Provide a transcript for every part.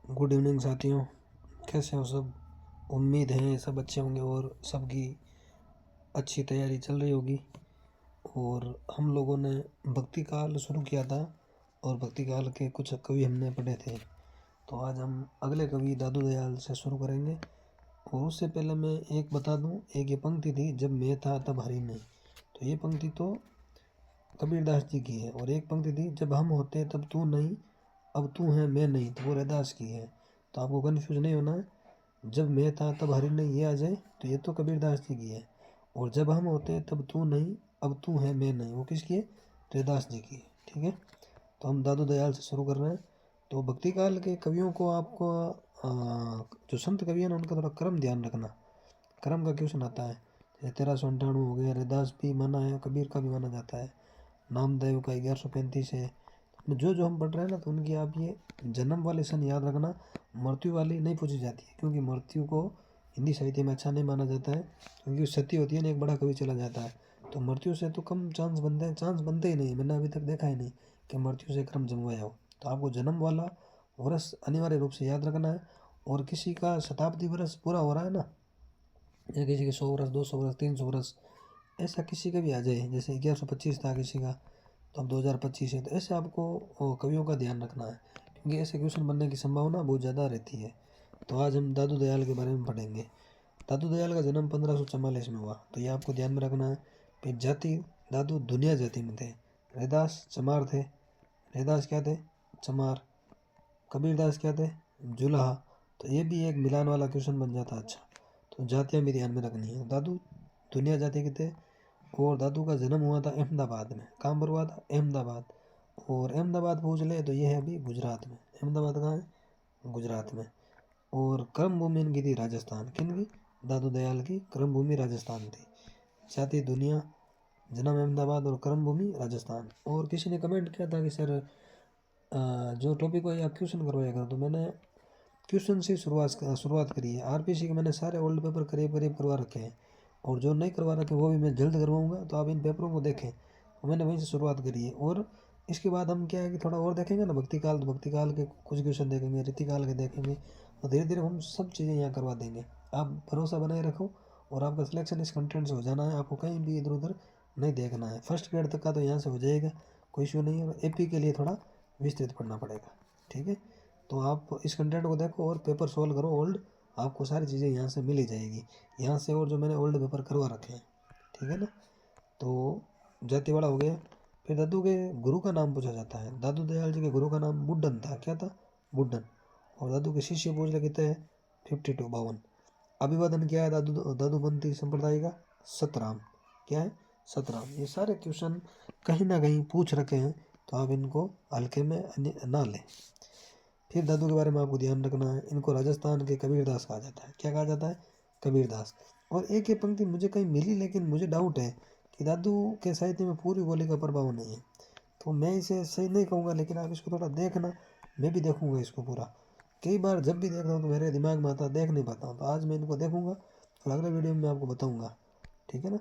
Good evening साथियों, कैसे हो सब। उम्मीद है सब अच्छे होंगे और सबकी अच्छी तैयारी चल रही होगी। और हम लोगों ने भक्ति काल शुरू किया था और भक्ति काल के कुछ कवि हमने पढ़े थे। तो आज हम अगले कवि दादू दयाल से शुरू करेंगे। और उससे पहले मैं एक बता दूं, एक ये पंक्ति थी, जब मैं था तब हरि नहीं। तो ये पंक्ति तो कबीरदास जी की है। और एक पंक्ति थी, जब हम होते तब तू नहीं, अब तू है मैं नहीं, तो वो रैदास की है। तो आपको कन्फ्यूज नहीं होना है। जब मैं था तब हरि नहीं ये आ जाए तो ये तो कबीरदास जी की है। और जब हम होते तब तू नहीं, अब तू है मैं नहीं, वो किसकी है? रैदास जी की है। ठीक है, तो हम दादू दयाल से शुरू कर रहे हैं। तो भक्ति काल के कवियों को आपको जो संत कवि हैं ना, उनका थोड़ा क्रम ध्यान रखना। क्रम का क्वेश्चन आता है, जैसे 1398 हो गया, रैदास भी माना है, कबीर का भी माना जाता है, नामदेव का 1135 है। जो जो हम पढ़ रहे हैं ना, तो उनकी आप ये जन्म वाले सन याद रखना। मृत्यु वाली नहीं पूछी जाती है, क्योंकि मृत्यु को हिंदी साहित्य में अच्छा नहीं माना जाता है, क्योंकि सती होती है ना, एक बड़ा कवि चला जाता है। तो मृत्यु से तो कम चांस बनते हैं, चांस बनते ही नहीं। मैंने अभी तक देखा ही नहीं कि मृत्यु से क्रम जमवाया हो। तो आपको जन्म वाला वर्ष अनिवार्य रूप से याद रखना है। और किसी का शताब्दी वर्ष पूरा हो रहा है ना, या किसी के 100 वर्ष, 200 वर्ष, 300 वर्ष, ऐसा किसी का भी आ जाए, जैसे 1125 था किसी का, तो अब 2025 है। तो ऐसे आपको कवियों का ध्यान रखना है, क्योंकि ऐसे क्वेश्चन बनने की संभावना बहुत ज़्यादा रहती है। तो आज हम दादू दयाल के बारे में पढ़ेंगे। दादू दयाल का जन्म 1544 में हुआ, तो ये आपको ध्यान में रखना है। फिर जाति, दादू दुनिया जाति में थे। रैदास चमार थे। रैदास क्या थे? चमार। कबीरदास क्या थे? जुलाहा। तो ये भी एक मिलान वाला क्वेश्चन बन जाता। अच्छा, तो जातियाँ भी ध्यान में रखनी है। दादू दुनिया जाति के थे। और दादू का जन्म हुआ था अहमदाबाद में। कहाँ पर हुआ था? अहमदाबाद। और अहमदाबाद पूछ ले तो ये है अभी गुजरात में। अहमदाबाद कहाँ है? गुजरात में। और कर्म भूमि इनकी थी राजस्थान। किन की? दादू दयाल की कर्म भूमि राजस्थान थी। जाति दुनिया, जन्म अहमदाबाद और कर्म भूमि राजस्थान। और किसी ने कमेंट किया था कि सर जो टॉपिक हो आप क्वेश्चन करवाया करो। तो मैंने क्वेश्चन से शुरुआत करी है। आरपीसी के मैंने सारे ओल्ड पेपर करीब करीब करवा रखे हैं, और जो नहीं करवा रखे वो भी मैं जल्द करवाऊंगा। तो आप इन पेपरों को देखें। तो मैंने वहीं से शुरुआत करी है। और इसके बाद हम क्या है कि थोड़ा और देखेंगे ना, भक्ति काल, तो भक्ति काल के कुछ क्वेश्चन देखेंगे, रीतिकाल के देखेंगे। और धीरे धीरे हम सब चीज़ें यहाँ करवा देंगे। आप भरोसा बनाए रखो, और आपका सिलेक्शन इस कंटेंट से हो जाना है। आपको कहीं भी इधर उधर नहीं देखना है। फर्स्ट ग्रेड तक का तो यहाँ से हो जाएगा, कोई इशू नहीं है। एपी के लिए थोड़ा विस्तृत पढ़ना पड़ेगा। ठीक है, तो आप इस कंटेंट को देखो और पेपर सोल्व करो ओल्ड। आपको सारी चीज़ें यहाँ से मिल ही जाएगी, यहाँ से। और जो मैंने ओल्ड पेपर करवा रखे हैं, ठीक है ना। तो जातिवाड़ा हो गया। फिर दादू के गुरु का नाम पूछा जाता है। दादू दयाल जी के गुरु का नाम बुड्ढन था। क्या था? बुड्ढन। और दादू के शिष्य पूछ रहे कितने हैं? 52, 52। अभिवादन क्या है दादूपंथी संप्रदाय का? सतराम। क्या है? सतराम। ये सारे क्वेश्चन कहीं ना कहीं पूछ रखे हैं, तो आप इनको हल्के में ना लें। फिर दादू के बारे में आपको ध्यान रखना है। इनको राजस्थान के कबीरदास कहा जाता है। क्या कहा जाता है? कबीरदास। और एक ये पंक्ति मुझे कहीं मिली, लेकिन मुझे डाउट है कि दादू के साहित्य में पूरी बोली का प्रभाव नहीं है। तो मैं इसे सही नहीं कहूँगा, लेकिन आप इसको थोड़ा देखना। मैं भी देखूँगा इसको पूरा। कई बार जब भी देखता हूँ तो मेरे दिमाग में आता, देख नहीं पाता हूँ। तो आज मैं इनको देखूँगा और अगले वीडियो में आपको बताऊँगा। ठीक है ना।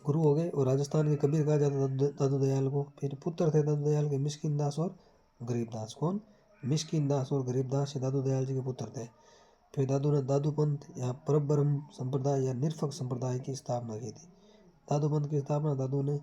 गुरु हो गए। और राजस्थान के कबीर कहा जाता दादू दयाल को। फिर पुत्र थे दादू दयाल के मिस्किन दास और गरीबदास। कौन? मिस्किन दास और गरीबदास ये दादू दयाल जी के पुत्र थे। फिर दादू ने दादू पंथ या परब्रह्म संप्रदाय या निरफक संप्रदाय की स्थापना की थी। दादू पंथ की स्थापना दादू ने,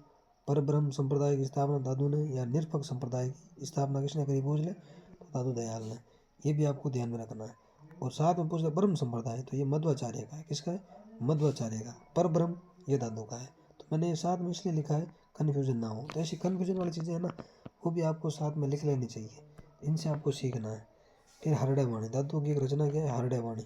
परब्रह्म संप्रदाय की स्थापना दादू ने, या निरफक संप्रदाय की स्थापना किसने करी पूछ ले तो दादू दयाल ने। ये भी आपको ध्यान में रखना है। और साथ में पूछ ले ब्रह्म संप्रदाय, तो ये मध्वाचार्य का है। किसका है? मध्वाचार्य का। परब्रह्म ये दादू का है। तो मैंने ये साथ में इसलिए लिखा है कन्फ्यूजन ना हो। तो ऐसी कन्फ्यूजन वाली चीज़ें है ना, वो भी आपको साथ में लिख लेनी चाहिए। इनसे आपको सीखना है। फिर हरड़े वाणी, दादू की एक रचना क्या है? हरड़े वाणी।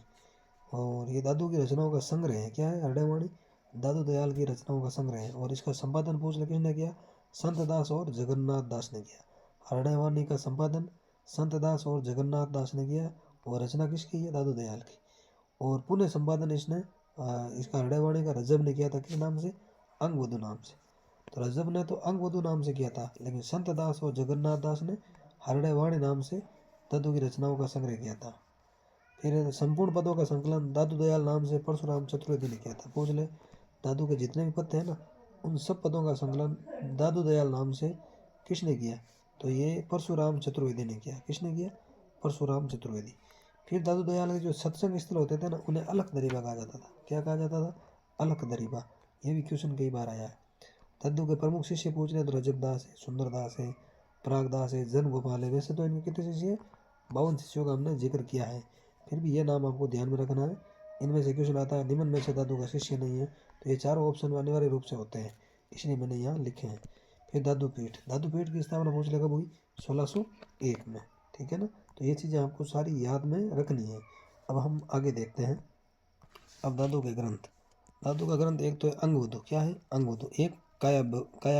और ये दादू की रचनाओं का संग्रह है। क्या है? हरड़े वाणी दादू दयाल की रचनाओं का संग्रह है। और इसका संपादन पूछ ले किसने किया? संत दास और जगन्नाथ दास ने किया। हरड़े वाणी का संपादन संत दास और जगन्नाथ दास ने किया। और रचना किसकी है? दादू दयाल की। और पुनः संपादन इसने इसका हरड़े वाणी का रजब ने किया था। किस नाम से? अंगवधु नाम से। तो रजब ने तो अंगवधु नाम से किया था, लेकिन संत दास और जगन्नाथ दास ने हरड़े वाणी नाम से दादू की रचनाओं का संग्रह किया था। फिर संपूर्ण पदों का संकलन दादू दयाल नाम से परशुराम चतुर्वेदी ने किया था। पूछ ले, दादू के जितने भी पद थे ना, उन सब पदों का संकलन दादू दयाल नाम से किसने किया? तो ये परशुराम चतुर्वेदी ने किया। किसने किया? परशुराम चतुर्वेदी। फिर दादू दयाल के जो सत्संग स्थल होते थे ना, उन्हें अलख दरीबा कहा जाता था। क्या कहा जाता था? अलख दरीबा। ये भी क्वेश्चन कई बार आया है। दादू के प्रमुख शिष्य पूछ रहे तो रजबदास है, सुंदरदास है, परागदास है, जन गोपाल है। वैसे तो इनके कितने शिष्य? 52 शिष्यों का हमने जिक्र किया है। फिर भी ये नाम आपको ध्यान में रखना है। इनमें से क्वेश्चन आता है निम्न में से दादू का शिष्य नहीं है, तो ये चारों ऑप्शन अनिवार्य रूप से होते हैं, इसलिए मैंने यहाँ लिखे हैं। फिर दादू पीठ की स्थापना पूछ ले कब हुई? 1601 में। ठीक है ना। तो ये चीज़ें आपको सारी याद में रखनी है। अब हम आगे देखते हैं। अब दादू के ग्रंथ। दादू का ग्रंथ एक तो है अंगवधु। क्या है? अंगवधु। एक काया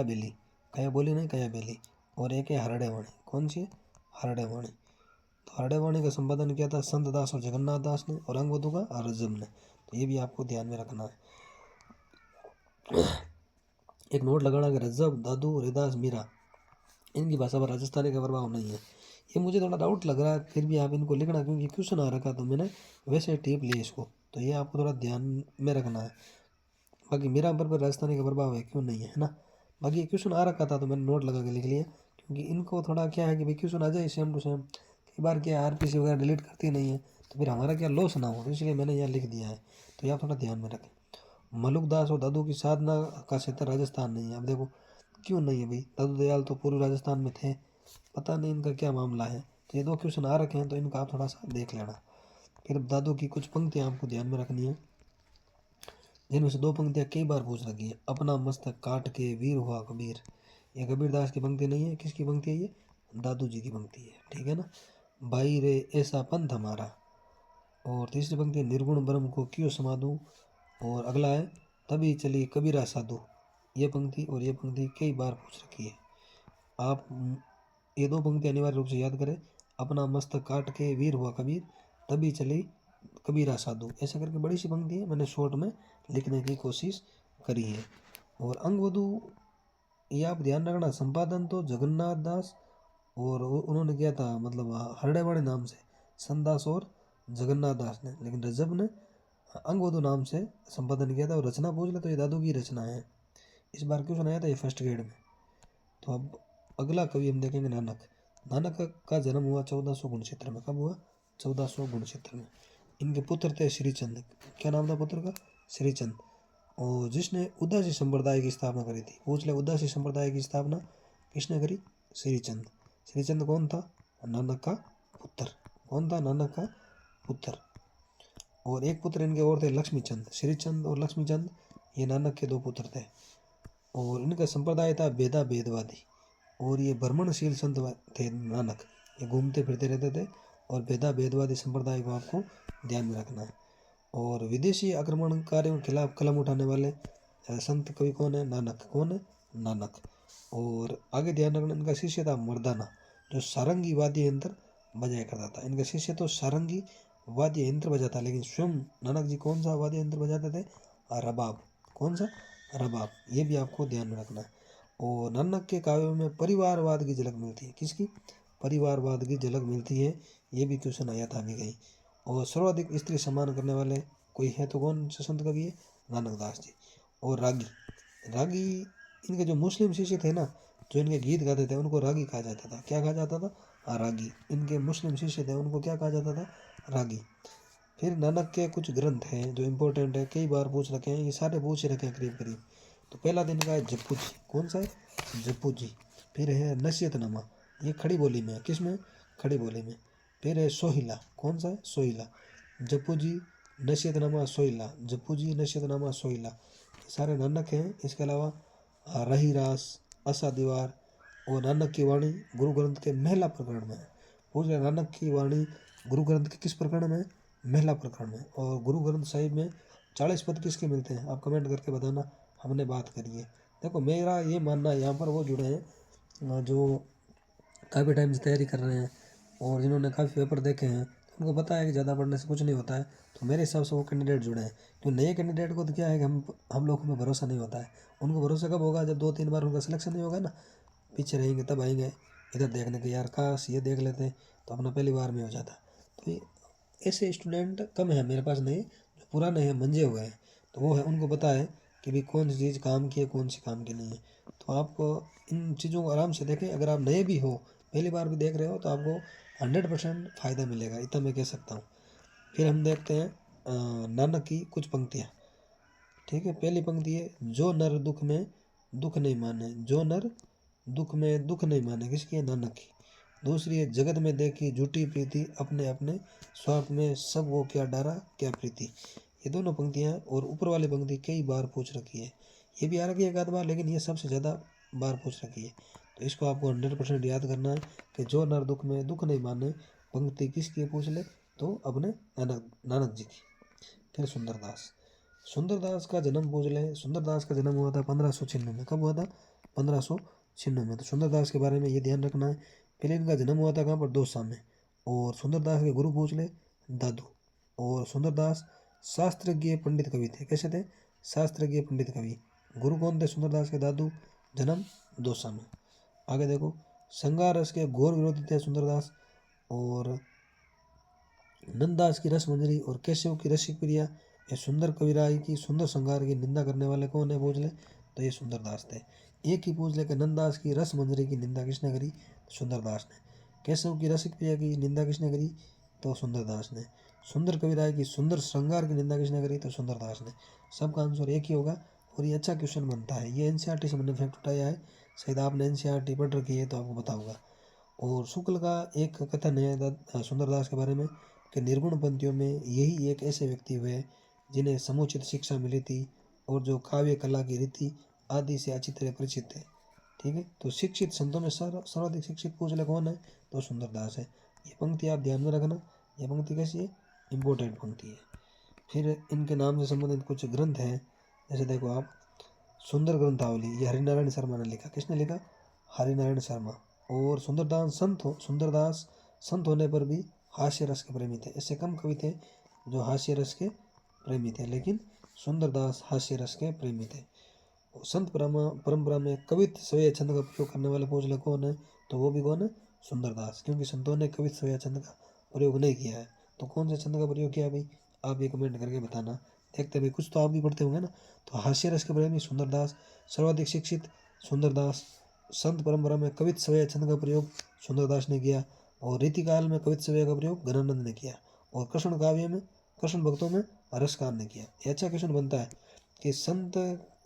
बेली, काया बोली नहीं, काया बेली। और एक है हरड़े वाणी। कौन सी है? हरड़े वाणी। तो हरड़े वाणी का संपादन किया था संत दास और जगन्नाथ दास ने, और अंगवधु का रजब ने। तो ये भी आपको ध्यान में रखना है। एक नोट लगाना कि रजब, दादू, हरिदास, मीरा, इनकी भाषा पर राजस्थानी का प्रभाव नहीं है। ये मुझे थोड़ा डाउट लग रहा है, फिर भी आप इनको लिखना, क्योंकि क्वेश्चन आ रखा तो मैंने वैसे टिप ली इसको, तो ये आपको थोड़ा ध्यान में रखना है। बाकी मीरा पर राजस्थानी का प्रभाव है क्यों नहीं है ना। बाकी ये क्वेश्चन आ रखा था तो मैंने नोट लगा के लिख लिया, क्योंकि इनको थोड़ा क्या है कि भाई क्वेश्चन आ जाए सेम टू सेम। कई बार क्या आरपीसी वगैरह डिलीट करती नहीं है, तो फिर हमारा क्या लॉस ना हो, तो इसलिए मैंने यहाँ लिख दिया है। तो ये आप थोड़ा ध्यान में रखें। मलुकदास और दादू की साधना का क्षेत्र राजस्थान नहीं है। अब देखो क्यों नहीं है भाई, दादू दयाल तो पूर्व राजस्थान में थे, पता नहीं इनका क्या मामला है। तो ये दो क्वेश्चन आ रखे हैं, तो इनका आप थोड़ा सा देख लेना। फिर दादू की कुछ पंक्तियाँ आपको ध्यान में रखनी है, जिनमें से दो पंक्तियाँ कई बार पूछ रखी है। अपना मस्तक काट के वीर हुआ कबीर, ये कबीरदास की पंक्ति नहीं है। किसकी पंक्ति है? ये दादू जी की पंक्ति है। ठीक है ना। भाई रे ऐसा पंथ हमारा। और तीसरी पंक्ति निर्गुण ब्रह्म को क्यों समाधू। और अगला है तभी चली कबीरा साधु। ये पंक्ति और ये पंक्ति कई बार पूछ रखी है। आप ये दो पंक्ति अनिवार्य रूप से याद करें। अपना मस्तक काट के वीर हुआ कबीर, तभी चली कबीरा साधु। ऐसा करके बड़ी सी पंक्ति है, मैंने शॉर्ट में लिखने की कोशिश करी है। और अंगवधु ये आप ध्यान रखना, संपादन तो जगन्नाथ दास और उन्होंने किया था, मतलब हरडेवाड़ी नाम से संदास और जगन्नाथ दास ने, लेकिन रजब ने अंगवधु नाम से संपादन किया था। और रचना पूछ ले तो ये दादू की रचना है। इस बार क्वेश्चन आया था ये फर्स्ट ग्रेड में। तो अब अगला कवि हम देखेंगे नानक। नानक का जन्म हुआ 1400 गुणक्षेत्र में। कब हुआ? 1400 गुणक्षेत्र में। इनके पुत्र थे श्रीचंद। क्या नाम था पुत्र का? श्रीचंद। और जिसने उदासी संप्रदाय की स्थापना करी थी। पूछ ले उदासी संप्रदाय की स्थापना किसने करी? श्रीचंद। श्रीचंद कौन था? नानक का पुत्र। कौन था? नानक का पुत्र। और एक पुत्र इनके और थे लक्ष्मीचंद। श्रीचंद और लक्ष्मीचंद ये नानक के दो पुत्र थे। और इनका संप्रदाय था वेदा वेदवादी। और ये भ्रमणशील संत थे नानक, ये घूमते फिरते रहते थे। और वेदा वेदवादी संप्रदाय को आपको ध्यान में रखना है। और विदेशी आक्रमणकारियों के खिलाफ कलम उठाने वाले संत कवि कौन है? नानक। कौन है? नानक। और आगे ध्यान रखना, इनका शिष्य था मर्दाना, जो सारंगी वाद्य यंत्र बजाया करता था। इनका शिष्य तो सारंगी वाद्य यंत्र बजाता, लेकिन स्वयं नानक जी कौन सा वाद्य यंत्र बजाते थे? रबाब। कौन सा? रबाब। ये भी आपको ध्यान में रखना है। और नानक के काव्यों में परिवारवाद की झलक मिलती है। किसकी? परिवारवाद की झलक मिलती है। ये भी क्वेश्चन आया था अभी कहीं। और सर्वाधिक स्त्री सम्मान करने वाले कोई है तो कौन से संत कवि है? नानक दास जी। और रागी। रागी इनके जो मुस्लिम शिष्य थे ना, जो इनके गीत गाते थे, उनको रागी कहा जाता था। क्या कहा जाता था? रागी। इनके मुस्लिम शिष्य थे, उनको क्या कहा जाता था? रागी। फिर नानक के कुछ ग्रंथ हैं जो इम्पोर्टेंट है, कई बार पूछ रखे हैं, ये सारे पूछ रखे हैं करीब करीब। तो पहला दिन का है जप्पू जी। कौन सा है? जप्पू जी। फिर है नसीहतनामा, ये खड़ी बोली में है। किस में? खड़ी बोली में। फिर है सोहिला। कौन सा है? सोहिला। जप्पू जी, नसीहतनामा, सोहिला। जप्पू जी, नसीहतनामा, सोहिला, ये सारे नानक हैं। इसके अलावा रही रास, आशा दीवार और नानक की वाणी गुरु ग्रंथ के महिला प्रकरण में है। पूछ रहे नानक की वाणी गुरु ग्रंथ के किस प्रकरण में? महिला प्रकरण में। और गुरु ग्रंथ साहिब में 40 पद किसके मिलते हैं? आप कमेंट करके बताना, हमने बात करी है। देखो मेरा ये मानना है, यहाँ पर वो जुड़े हैं जो काफ़ी टाइम से तैयारी कर रहे हैं और जिन्होंने काफ़ी पेपर देखे हैं, उनको पता है कि ज़्यादा पढ़ने से कुछ नहीं होता है। तो मेरे हिसाब से वो कैंडिडेट जुड़े हैं। जो नए कैंडिडेट को तो क्या है कि हम लोगों में भरोसा नहीं होता है। उनको भरोसा कब होगा? जब 2-3 बार उनका सिलेक्शन नहीं होगा ना, पीछे रहेंगे तब आएंगे इधर देखने के, यार काश ये देख लेते तो अपना पहली बार में हो जाता। तो ऐसे स्टूडेंट कम है मेरे पास, नहीं जो पुराने हैं, मंजे हुए हैं, तो वो है, उनको पता है कि भाई कौन सी चीज़ काम की है, कौन सी काम की नहीं है। तो आप इन चीज़ों को आराम से देखें। अगर आप नए भी हो, पहली बार भी देख रहे हो, तो आपको 100% फ़ायदा मिलेगा, इतना मैं कह सकता हूँ। फिर हम देखते हैं नानक की कुछ पंक्तियाँ। ठीक है, पहली पंक्ति है, जो नर दुख में दुख नहीं माने, जो नर दुख में दुख नहीं माने, किसकी है? नानक की। दूसरी है, जगत में देखी झूठी प्रीति, अपने अपने स्वार्थ में सब वो क्या डरा क्या प्रीति। ये दोनों पंक्तियाँ, और ऊपर वाली पंक्ति कई बार पूछ रखी है, ये भी आ रखी है एक आध बार, लेकिन ये सबसे ज़्यादा बार पूछ रखी है। तो इसको आपको 100% याद करना है कि जो नर दुख में दुख नहीं माने, पंक्ति किसकी पूछ ले? तो अपने नानक जी की। फिर सुंदरदास, सुंदरदास का जन्म पूछ ले। सुंदरदास का जन्म हुआ था 1596 में। कब हुआ था? 1596 में। तो सुंदरदास के बारे में ये ध्यान रखना है। पहले इनका जन्म हुआ था कहाँ पर? दौसा में। और सुंदरदास के गुरु पूछ ले, दादू। और सुंदरदास शास्त्रज्ञ पंडित कवि थे। कैसे थे? शास्त्रज्ञ पंडित कवि। गुरु कौन थे सुंदरदास के? दादू। जन्म दौसा में। आगे देखो, श्रृंगार रस के घोर विरोधी थे सुंदरदास। और नंददास की रस मंजरी और केशव की रसिक प्रिया, ये सुंदर कविराय की सुंदर श्रृंगार की निंदा करने वाले कौन है? पूछ ले, तो ये सुंदरदास थे। एक ही पूछ ले कि नंददास की रस मंजरी की निंदा किसने करी? सुंदरदास ने। केशव की रसिक प्रिया की निंदा किसने करी? तो सुंदरदास ने। सुंदर कविराय की सुंदर श्रृंगार की निंदा किसने करी? तो सुंदरदास ने। सबका आंसर एक ही होगा, और ये अच्छा क्वेश्चन बनता है। ये एनसीईआरटी से मैंने फैक्ट उठाया है, शायद आपने एनसीईआरटी पढ़ रखी है तो आपको पता होगा। और शुक्ल का एक कथन है सुंदरदास के बारे में कि निर्गुण पंथियों में यही एक ऐसे व्यक्ति हुए जिन्हें समुचित शिक्षा मिली थी, और जो काव्य कला की रीति आदि से अच्छी तरह परिचित थे। ठीक है, तो शिक्षित संतों में सर्वाधिक शिक्षित पूछ ले कौन है? तो सुंदरदास है। ये पंक्ति आप ध्यान में रखना। ये पंक्ति कैसी है? इम्पोर्टेंट पंक्ति है। फिर इनके नाम से संबंधित कुछ ग्रंथ हैं, जैसे देखो आप, सुंदर ग्रंथावली, ये हरिनारायण शर्मा ने लिखा। किसने लिखा? हरिनारायण शर्मा। और सुंदरदास संत होने पर भी हास्य रस के प्रेमी थे। ऐसे कम कवि थे जो हास्य रस के प्रेमी थे, लेकिन सुंदरदास हास्य रस के प्रेमी थे। और संत परंपरा में कवित्व स्वय छंद का प्रयोग करने वाले पूछ ले कौन है? तो वो भी कौन है? सुंदरदास। क्योंकि संतों ने कवित्व स्वय छंद का प्रयोग नहीं किया है। तो कौन से छंद का प्रयोग किया भाई? आप ये कमेंट करके बताना। देखते भाई, कुछ तो आप भी पढ़ते होंगे ना। तो हास्य रस के प्रेमी सुंदरदास, सर्वाधिक शिक्षित सुंदरदास, संत परंपरा में कवित्व स्वय छंद का प्रयोग सुंदरदास ने किया, और रीतिकाल में कवित्व स्वय का प्रयोग घनानंद ने किया, और कृष्ण काव्य में कृष्ण भक्तों में रसकान ने किया। ये अच्छा क्वेश्चन बनता है कि संत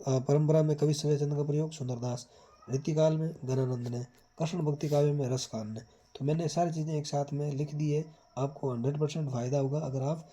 परंपरा में कवि स्वय छंद का प्रयोग सुंदरदास, रीतिकाल में घनानंद ने, कृष्ण भक्ति काव्य में रसकान ने। तो मैंने सारी चीज़ें एक साथ में लिख दी है। आपको 100% फ़ायदा होगा अगर आप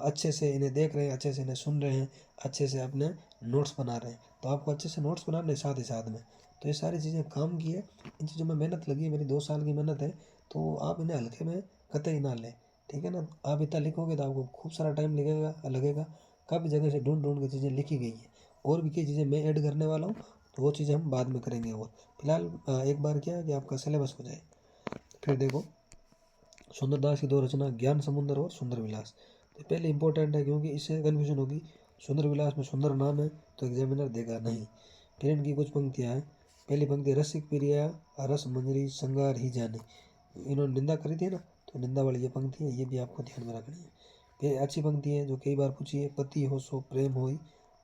अच्छे से इन्हें देख रहे हैं, अच्छे से इन्हें सुन रहे हैं, अच्छे से अपने नोट्स बना रहे हैं। तो आपको अच्छे से नोट्स बनाने साथ ही साथ में तो ये सारी चीज़ें काम की है। इन चीज़ों में मेहनत लगी है, मेरी 2 साल की मेहनत है। तो आप इन्हें हल्के में कतई ना लें, ठीक है ना। आप इतना लिखोगे तो आपको खूब सारा टाइम लगेगा। काफ़ी जगह से ढूंढ ढूंढ के चीज़ें लिखी गई हैं, और भी कई चीज़ें मैं ऐड करने वाला हूँ, तो वो चीज़ें हम बाद में करेंगे। और फिलहाल एक बार क्या है कि आपका सिलेबस हो जाए। फिर देखो, सुंदरदास की 2 रचना, ज्ञान समुद्र और सुंदर विलास। तो पहले इंपॉर्टेंट है, क्योंकि इससे कन्फ्यूजन होगी। सुंदर विलास में सुंदर नाम है तो एग्जामिनर देगा नहीं। फिर इनकी कुछ पंक्तियाँ हैं। पहली पंक्ति, रसिक प्रिया रस मंजरी श्रृंगार ही जाने। इन्होंने निंदा करी थी ना, तो निंदा वाली ये पंक्ति है, ये भी आपको ध्यान में रखनी है। फिर अच्छी पंक्ति है जो कई बार पूछी है, पति हो सो प्रेम होई,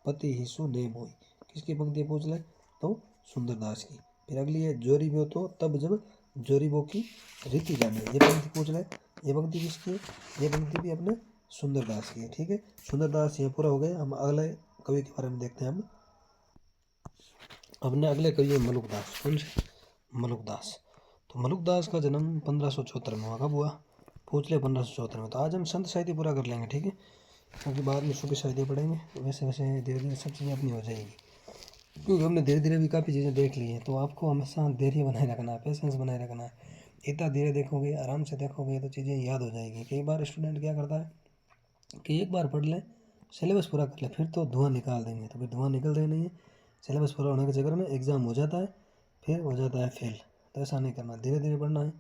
पति ही सो नेम होई। किसकी पंक्ति पूछ ले? तो सुंदरदास की। फिर अगली है, जोरी बो तो तब जब जोरी बो की रीति जाने। ये पंक्ति पूछ ले। ये पंक्ति किसकी है? ये पंक्ति भी अपने सुंदरदास की है। ठीक है, सुंदरदास ये पूरा हो गया। हम अगले कवि के बारे में देखते हैं। हम अपने अगले कवि है मलुकदास। कौन से? मलुकदास। तो मलुकदास का जन्म 1574 में हुआ। कब हुआ? पूछ ले, 1574 में। तो आज हम संत साहित्य पूरा कर लेंगे, ठीक है, क्योंकि बाद में सूफी साहित्य पढ़ेंगे। वैसे वैसे धीरे धीरे सब चीज़ें अपनी हो जाएगी, क्योंकि हमने धीरे धीरे भी काफ़ी चीज़ें देख ली हैं। तो आपको हमेशा धैर्य बनाए रखना है, पेशेंस बनाए रखना है। इतना धीरे देखोगे, आराम से देखोगे तो चीज़ें याद हो जाएगी। कई बार स्टूडेंट क्या करता है कि एक बार पढ़ ले, सिलेबस पूरा कर ले, फिर तो धुआं निकाल देंगे। तो फिर धुआं निकलता ही नहीं है। सिलेबस पूरा होने के चक्कर में एग्ज़ाम हो जाता है, फिर हो जाता है फेल। तो ऐसा नहीं करना, धीरे धीरे पढ़ना है,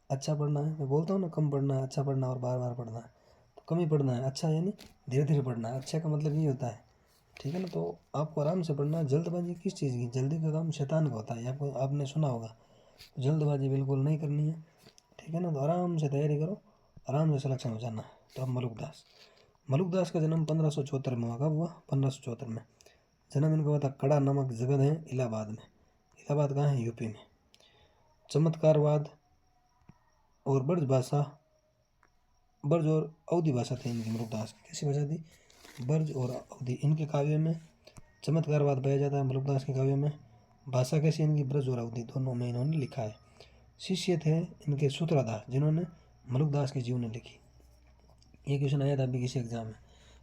अच्छा पढ़ना है। मैं बोलता हूँ ना, कम पढ़ना है, अच्छा पढ़ना है, और बार बार पढ़ना है। तो कम ही पढ़ना है, अच्छा यानी धीरे धीरे पढ़ना है। अच्छा का मतलब ये होता है, ठीक है ना। तो आपको आराम से पढ़ना है। जल्दबाजी किस चीज़ की? जल्दी का काम शैतान का होता है, आपको आपने सुना होगा। जल्दबाजी बिल्कुल नहीं करनी है, ठीक है ना। तो आराम से तैयारी करो, आराम से सिलेक्शन हो जाना है। तो अब मलुकदास का जन्म 1574 में हुआ। कब हुआ? 1574 में। जन्म इनका हुआ था कड़ा नामक जगह है इलाहाबाद में। इलाहाबाद कहाँ है? यूपी में। चमत्कारवाद और ब्रज और अवधी भाषा थी इनकी मलुकदास की। कैसी भाषा थी? ब्रज और अवधी। इनके काव्य में चमत्कारवाद पाया जाता है। मलुकदास के काव्य में भाषा कैसी इनकी? ब्रज और अवधी दोनों में इन्होंने लिखा है। शिष्य थे इनके सूत्रदास, जिन्होंने मलुकदास की जीवनी लिखी। ये क्वेश्चन आया था अभी किसी एग्जाम में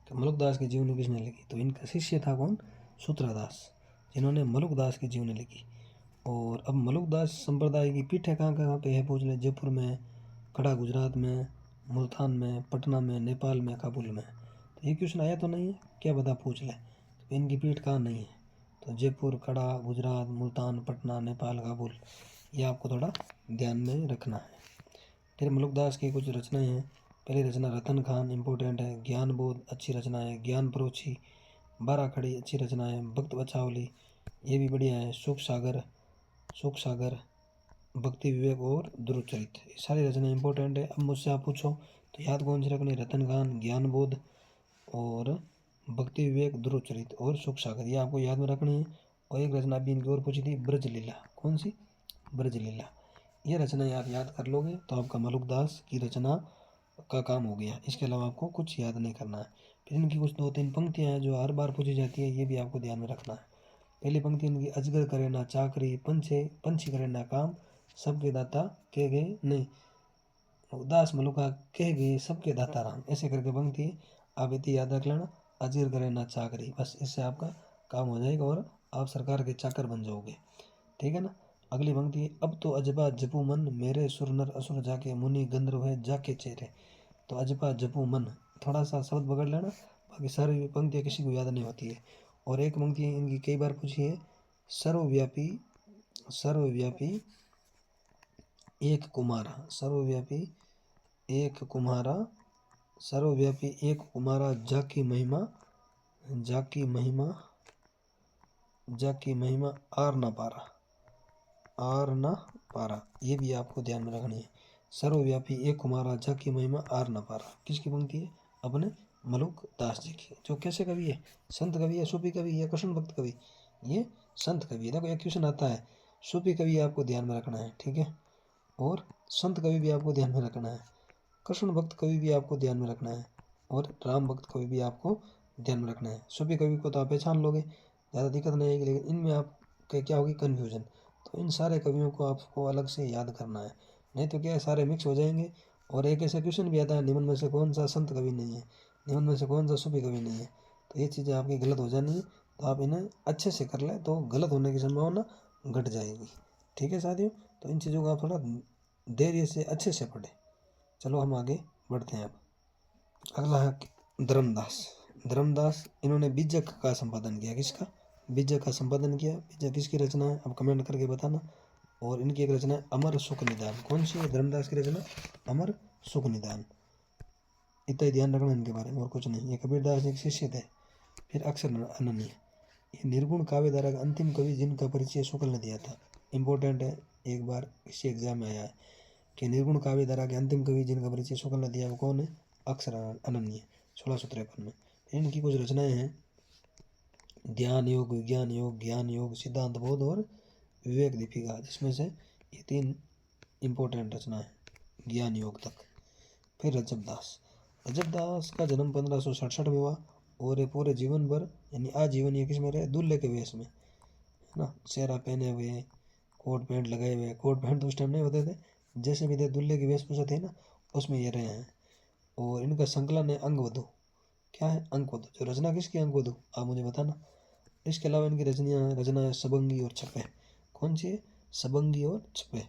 कि मलुकदास की जीवनी किसने लिखी? तो इनका शिष्य था कौन? सूत्रदास, जिन्होंने मलुकदास की जीवनी लिखी। और अब मलुकदास संप्रदाय की पीठ है कहाँ पे है? पूछ ले। जयपुर में, कड़ा गुजरात में, मुल्तान में, पटना में, नेपाल में, काबुल में। तो ये क्वेश्चन आया तो नहीं है, क्या पता पूछ ले। तो इनकी पीठ कहाँ नहीं है? तो जयपुर, कड़ा, गुजरात, मुल्तान, पटना, नेपाल, काबुल। ये आपको थोड़ा ध्यान में रखना है। फिर मलुकदास की कुछ रचनाएं हैं। पहली रचना रतन खान इंपॉर्टेंट है। ज्ञान बोध अच्छी रचना है। ज्ञान परोछी, 12 खड़ी अच्छी रचना है। भक्त बचावली ये भी बढ़िया है। सुख सागर, भक्ति विवेक और ध्रुव चरित्र, ये सारी रचनाएं इंपॉर्टेंट है। अब मुझसे आप पूछो तो याद कौन सी रखनी? रतन खान, ज्ञान बोध और भक्ति विवेक, ध्रुव चरित्र और सुख सागर, ये आपको याद में रखनी है। और एक रचना भी इनकी और पूछी थी, ब्रज लीला। कौन सी? ब्रज लीला। ये रचनाएं आप याद कर लोगे तो आपका मलुकदास की रचना का काम हो गया। इसके अलावा आपको कुछ याद नहीं करना है। फिर इनकी कुछ 2-3 पंक्तियां हैं जो हर बार पूछी जाती है, ये भी आपको ध्यान में रखना है। पहली पंक्ति इनकी, अजगर करे ना चाकरी, पंछी करे ना काम, सबके दाता कह गए नहीं, उदास मलुका कह गए सबके दाता राम। ऐसे करके पंक्ति है, आप इतनी याद रख लेना। अजगर करे ना चाकरी, बस इससे आपका काम हो जाएगा और आप सरकार के चाकर बन जाओगे। ठीक है ना। अगली पंक्ति है, अब तो अजबा जपू मन, मेरे सुर नर असुर जाके, मुनि गंधर्व है जाके चेहरे। तो अजबा जपू मन, थोड़ा सा शब्द पकड़ लेना, बाकी सारी पंक्तियाँ किसी को याद नहीं होती है। और एक पंक्ति इनकी कई बार पूछी है, सर्वव्यापी एक कुमारा, सर्वव्यापी एक कुमारा, जाकी महिमा आर न पारा। ये भी आपको ध्यान में रखनी है। सर्वव्यापी एक कुमारा, जाकी महिमा आर न पारा। किसकी पंक्ति है? अपने मलुकदास जी की। जो कैसे कवि है? संत कवि है, सूफी कवि है, कृष्ण भक्त कवि? ये संत कवि है। देखो एक क्वेश्चन आता है, सूफी कवि आपको ध्यान में रखना है, ठीक है। और संत कवि भी आपको ध्यान में रखना है। कृष्ण भक्त कवि भी आपको ध्यान में रखना है। और राम भक्त कवि भी आपको ध्यान में रखना है। सूफी कवि को तो आप पहचान लोगे, ज़्यादा दिक्कत नहीं आएगी, लेकिन इनमें आप क्या होगी? कन्फ्यूजन। तो इन सारे कवियों को आपको अलग से याद करना है, नहीं तो क्या है, सारे मिक्स हो जाएंगे। और एक ऐसा क्वेश्चन भी आता है, निम्न में से कौन सा संत कवि नहीं है, निम्न में से कौन सा सूफी कवि नहीं है। तो ये चीज़ें आपकी गलत हो जानी है। तो आप इन्हें अच्छे से कर लें तो गलत होने की संभावना घट जाएगी। ठीक है साथियों, तो इन चीज़ों को आप थोड़ा धैर्य से अच्छे से पढ़ें। चलो हम आगे बढ़ते हैं। अब अगला है धर्मदास। इन्होंने बीजक का संपादन किया। किसका? बीजक का संपादन किया। बीजक किसकी रचना है? अब कमेंट करके बताना। और इनकी एक रचना है अमर सुख निदान। कौन सी है धर्मदास की रचना? अमर सुख निदान। इतना ही ध्यान रखना इनके बारे में, और कुछ नहीं। ये कबीरदास जी के शिष्य थे। फिर अक्षर अनन्य, ये निर्गुण काव्य धारा का अंतिम कवि जिनका परिचय शुक्ल ने दिया था। इंपॉर्टेंट है, एक बार इसी एग्जाम में आया है कि निर्गुण काव्य धारा के अंतिम कवि जिनका परिचय शुक्ल ने दिया वो कौन है? अक्षर अनन्य, 1653 में। इनकी कुछ रचनाएं हैं, ध्यान योग, विज्ञान योग, ज्ञान योग, सिद्धांत बोध और विवेक दीपिका, जिसमें से ये 3 इंपॉर्टेंट रचना है ज्ञान योग तक। फिर रजबदास का जन्म 1567 में हुआ और ये पूरे जीवन भर यानी आजीवन ये किस में रहे? दूल्हे के वेश में, है ना, सेहरा पहने हुए, कोट पैंट लगाए हुए। कोट पैंट तो उस टाइम नहीं होते थे, जैसे भी थे दूल्हे की वेशभूषा थी ना, उसमें ये रहे हैं। और इनका संकलन है अंगवधु। क्या है? अंगवधु। जो रचना किसकी? अंगवधु, आप मुझे बताना। इसके अलावा इनकी रचना है सबंगी और छपे। कौन सी है? सबंगी और छपे।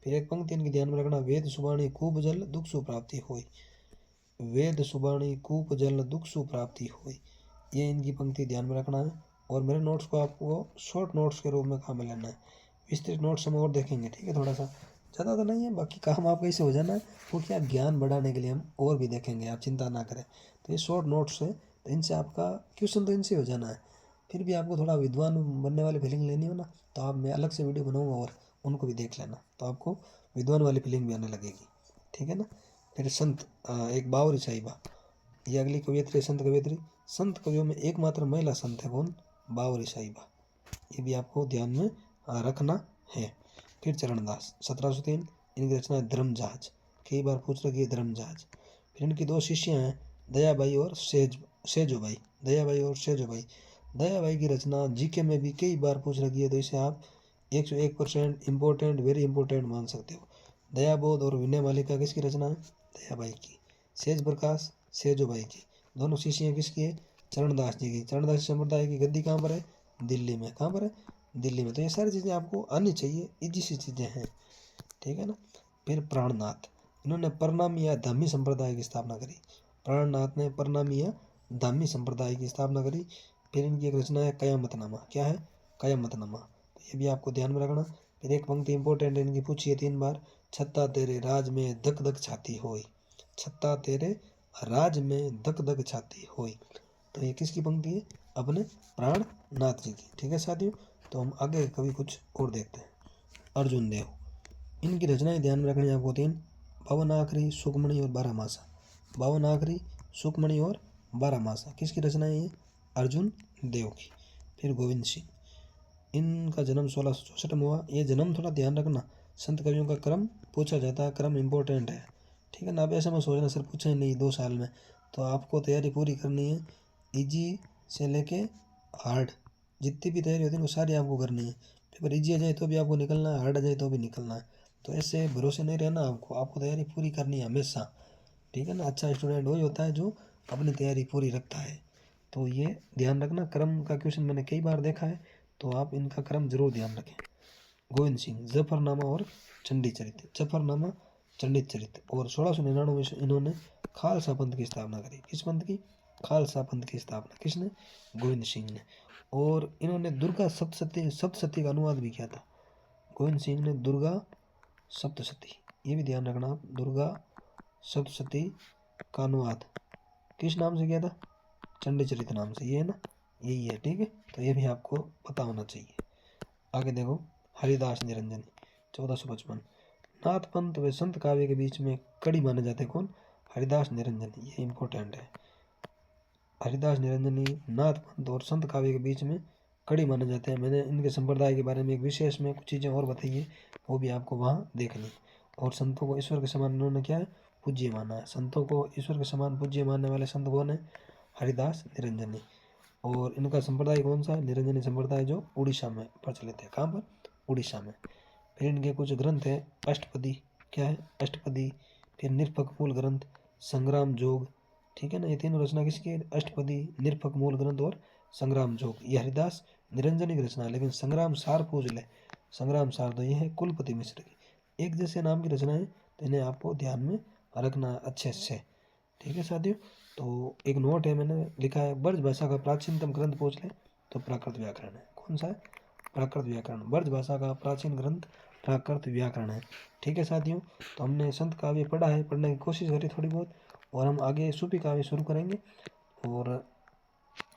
फिर एक पंक्ति इनकी ध्यान में रखना, वेद सुबाणी कूप जल दुख सु प्राप्ति होई। वेद सुबाणी कूप जल दुख सु प्राप्ति होई, ये इनकी पंक्ति ध्यान में रखना है। और मेरे नोट्स को आपको शॉर्ट नोट्स के रूप में काम में लेना है। विस्तृत नोट्स हम और देखेंगे, ठीक है, थोड़ा सा ज़्यादा तो नहीं है, बाकी काम आपका इसे हो जाना है। वो क्या, ज्ञान बढ़ाने के लिए हम और भी देखेंगे, आप चिंता ना करें। तो ये शॉर्ट नोट्स है, तो इनसे आपका क्वेश्चन तो इनसे हो जाना है। फिर भी आपको थोड़ा विद्वान बनने वाली फीलिंग लेनी हो ना, तो आप मैं अलग से वीडियो बनाऊंगा और उनको भी देख लेना, तो आपको विद्वान वाली फीलिंग भी आने लगेगी। ठीक है ना। फिर संत, एक बावरी साहिबा, ये अगली कवियत्री, संत कवियत्री। संत कवियों में एकमात्र महिला संत है कौन? बावरी साहिबा। ये भी आपको ध्यान में रखना है। फिर चरणदास 1703, इनकी रचना है धर्म जहाज। कई बार पूछ रखी है धर्मजाज। फिर इनकी दो शिष्या हैं दयाबाई और सेजोबाई। दयाबाई और सेजोबाई। दयाबाई की रचना जीके में भी कई बार पूछ रखी है, तो इसे आप 101% इम्पोर्टेंट, वेरी इंपॉर्टेंट मान सकते हो। दयाबोध और विनय मालिका किसकी रचना है? दयाबाई की। सेज प्रकाश सेजोबाई की। दोनों शिष्य किसकी है? चरणदास जी की। चरणदास संप्रदाय की गद्दी कहाँ पर है? दिल्ली में। कहाँ पर है? दिल्ली में। तो ये सारी चीज़ें आपको आनी चाहिए, इजी सी चीज़ें हैं, ठीक है ना। फिर प्राणनाथ, इन्होंने परनामी या धामी संप्रदाय की स्थापना करी। प्राणनाथ ने परनामी या धामी संप्रदाय की स्थापना करी। फिर इनकी एक रचना है कयामतनामा। क्या है? कयामतनामा। तो ये भी आपको ध्यान में रखना। फिर एक पंक्ति इंपॉर्टेंट इनकी पूछी है 3 बार, छत्ता तेरे राज में धक धक छाती होई। छत्ता तेरे राज में धक धक छाती होई। तो ये किसकी पंक्ति है? अपने प्राणनाथ जी की, ठीक है साथियों। तो हम आगे कभी कुछ और देखते हैं। अर्जुन देव, इनकी रचनाएं ध्यान में रखनी आपको 3, बावन आखरी, सुखमणि और 12 मासा। बावन आखरी, सुखमणि और 12 मासा किसकी रचनाएं हैं? अर्जुन देव की। फिर गोविंद सिंह, इनका जन्म 1664 में हुआ। ये जन्म थोड़ा ध्यान रखना, संत कवियों का क्रम पूछा जाता है, क्रम इंपॉर्टेंट है, ठीक है ना। अब ऐसा मैं सोचना सर पूछा ही नहीं 2 साल में, तो आपको तैयारी पूरी करनी है, इजी से लेके हार्ड, जितनी भी तैयारी होती है वो सारी आपको करनी है। पेपर इजी आ जाए तो भी आपको निकलना है, हार्ड आ जाए तो भी निकलना है। तो ऐसे भरोसे नहीं रहना, आपको तैयारी पूरी करनी है हमेशा, ठीक है ना। अच्छा स्टूडेंट वही होता है जो अपनी तैयारी पूरी रखता है। तो ये ध्यान रखना, क्रम का क्वेश्चन मैंने कई बार देखा है, तो आप इनका क्रम जरूर ध्यान रखें। गोविंद सिंह, जफरनामा और चंडी चरित्र। जफरनामा, चंडी चरित्र। और 1699 में इन्होंने खालसा पंथ की स्थापना करी। किस पंथ की? खालसा पंथ की स्थापना किसने? गोविंद सिंह ने। और इन्होंने दुर्गा सप्तशती का अनुवाद भी किया था। गोविंद सिंह ने दुर्गा सप्तशती, ये भी ध्यान रखना आप, दुर्गा सप्तशती का अनुवाद किस नाम से किया था? चंडी चरित्र नाम से, ये है ना, यही है, ठीक है। तो ये भी आपको पता होना चाहिए। आगे देखो, हरिदास निरंजन 1455। नाथ पंथ व संत काव्य के बीच में कड़ी माने जाते कौन? हरिदास निरंजन, ये इंपॉर्टेंट है। हरिदास निरंजनी नाथ पंथ और संत काव्य के बीच में कड़ी माने जाते हैं। मैंने इनके संप्रदाय के बारे में एक विशेष में कुछ चीज़ें और बताई है, वो भी आपको वहाँ देखनी। और संतों को ईश्वर के समान इन्होंने क्या है? पूज्य माना है। संतों को ईश्वर के समान पूज्य मानने वाले संत कौन है? हरिदास निरंजनी। और इनका संप्रदाय कौन सा है? निरंजनी संप्रदाय, जो उड़ीसा में प्रचलित है। कहाँ पर? उड़ीसा में। फिर इनके कुछ ग्रंथ है, अष्टपदी। क्या है? अष्टपदी। फिर निरपक मूल ग्रंथ, संग्राम जोग, ठीक है ना। ये तीनों रचना किसकी है? अष्टपदी, निरपक मूल ग्रंथ और संग्राम जोग। ये हरिदास निरंजनी की रचना है। लेकिन संग्राम सार पूछ ले, संग्राम सार तो ये है कुलपति मिश्र की। एक जैसे नाम की रचना है, तो इन्हें आपको ध्यान में रखना अच्छे से, ठीक है साथियों। तो एक नोट है, मैंने लिखा है, ब्रज भाषा का प्राचीनतम ग्रंथ पूछ ले तो प्राकृत व्याकरण है। कौन सा है? प्राकृत व्याकरण। ब्रज भाषा का प्राचीन ग्रंथ प्राकृत व्याकरण है, ठीक है साथियों। तो हमने संत काव्य पढ़ा है, पढ़ने की कोशिश करी थोड़ी बहुत, और हम आगे सूफी काव्य शुरू करेंगे और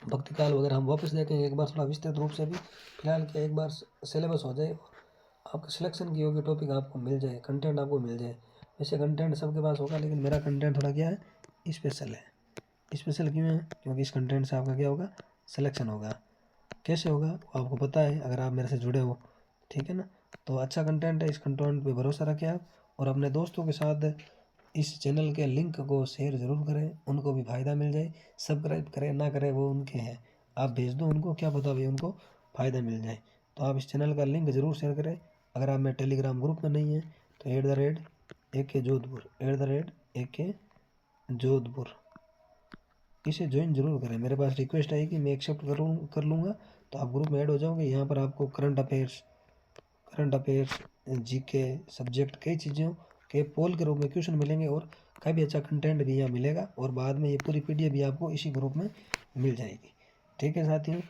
भक्ति काल वगैरह हम वापस देखेंगे एक बार थोड़ा विस्तृत रूप से भी। फिलहाल क्या एक बार सिलेबस हो जाए, आपके सिलेक्शन की होगी, टॉपिक आपको मिल जाए, कंटेंट आपको मिल जाए। वैसे कंटेंट सबके पास होगा, लेकिन मेरा कंटेंट थोड़ा क्या है? स्पेशल है। स्पेशल क्यों है? क्योंकि इस कंटेंट से आपका क्या होगा? सिलेक्शन होगा। कैसे होगा वो आपको पता है अगर आप मेरे से जुड़े हो, ठीक है ना। तो अच्छा कंटेंट है, इस कंटेंट पे भरोसा रखें आप, और अपने दोस्तों के साथ इस चैनल के लिंक को शेयर ज़रूर करें, उनको भी फ़ायदा मिल जाए। सब्सक्राइब करें ना करें वो उनके हैं, आप भेज दो उनको, क्या पता भाई उनको फ़ायदा मिल जाए। तो आप इस चैनल का लिंक ज़रूर शेयर करें। अगर आप मेरे टेलीग्राम ग्रुप में नहीं हैं तो @AK जोधपुर @AK जोधपुर इसे ज्वाइन जरूर करें। मेरे पास रिक्वेस्ट आई कि मैं एक्सेप्ट कर लूँगा, तो आप ग्रुप में ऐड हो जाओगे। यहाँ पर आपको करंट अफेयर्स, जीके सब्जेक्ट, कई चीज़ों के पोल के रूप में क्वेश्चन मिलेंगे, और काफ़ी अच्छा कंटेंट भी यहाँ मिलेगा। और बाद में ये पूरी PDF भी आपको इसी ग्रुप में मिल जाएगी, ठीक है साथियों।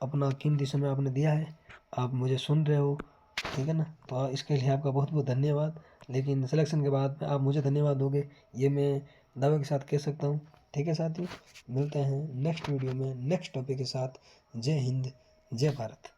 अपना कीमती समय आपने दिया है, आप मुझे सुन रहे हो, ठीक है ना। तो इसके लिए आपका बहुत बहुत धन्यवाद। लेकिन सिलेक्शन के बाद आप मुझे धन्यवाद दोगे, ये मैं दावे के साथ कह सकता हूँ, ठीक है साथियों। मिलते हैं नेक्स्ट वीडियो में नेक्स्ट टॉपिक के साथ। जय हिंद, जय भारत।